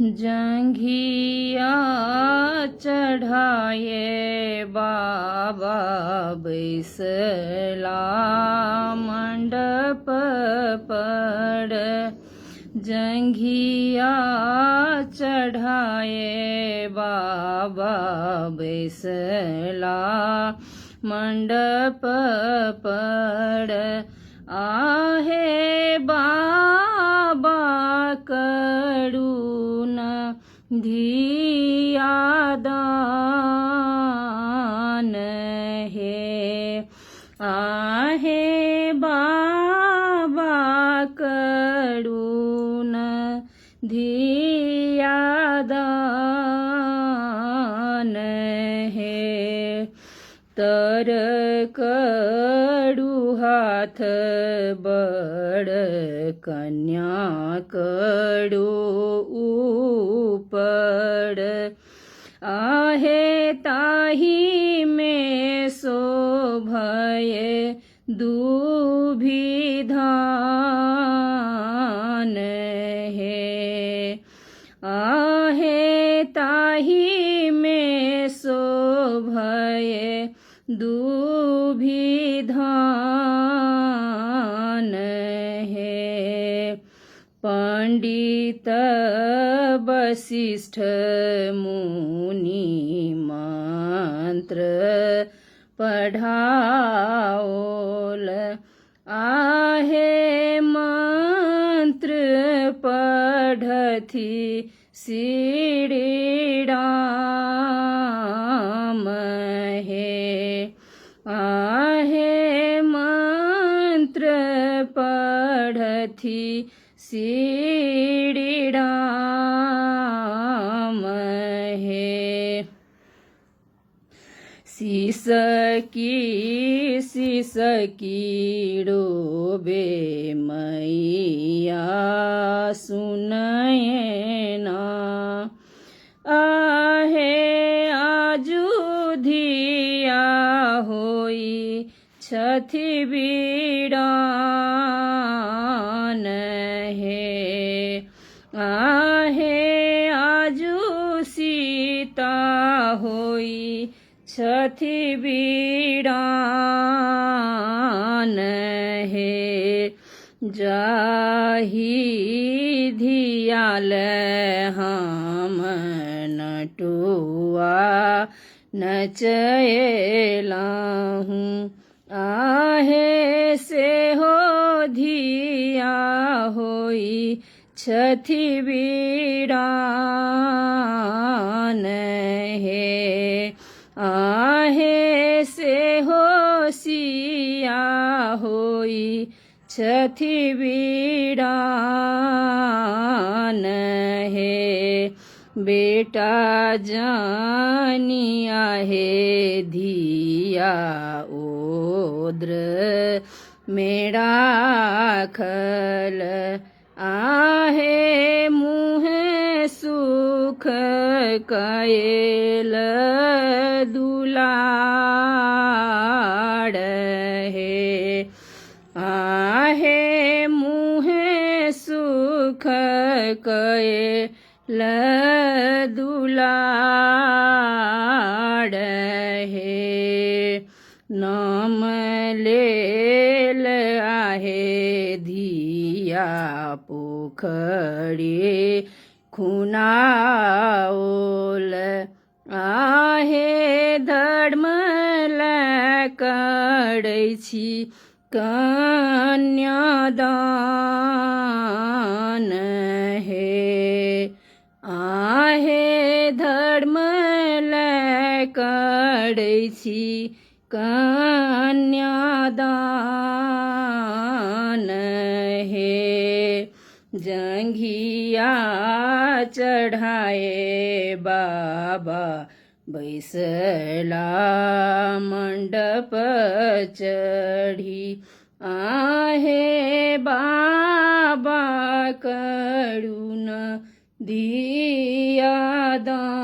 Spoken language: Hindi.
जंघिया चढ़ाए बाबा बैसला मंडप पर। जंघिया चढ़ाए बाबा बैसला मंडप पर। आहे बाबा करुण धिया दान है। आहे बाबा करुण धिया दान है। तर कडू हाथ बड़ कन्या कडू ऊपर। आहे ताही में शोभय दुभिधान है। आहे ताही में शोभय दुभिधान है। पंडित वशिष्ठ मुनि मंत्र पढ़ाओल। आहे मंत्र पढ़थी श्री राम है। आहे मंत्र पढ़थी श्री राम है। शीश की रोबे मैया सुनये ना। आहे आजुधिया होई छथि बीड़ान है। आहे आजु सीता होई छथि बीड़ान है। जाही धियाल हम नटुआ नचयलाहूँ। आहे से हो धिया होई छथि बीड़ान है। आहे से हो सिया होई छथि बीड़ान है। बेटा जानी आहे धिया ओद्र मेरा खल। आहे मुँह सुख कयल दुलाड़ है। आहे मुँह सुख कयल दुलाड़ है। नाम लेल आहे धिया पोखरी खुनाओल। आहे धर्म करै छी कन्यादान है। आहे धर्म करै छी कन्यादान है। जंघिया चढ़ाए बाबा बैसला मंडप चढ़ी। आहे बाबा करुण दिया दान।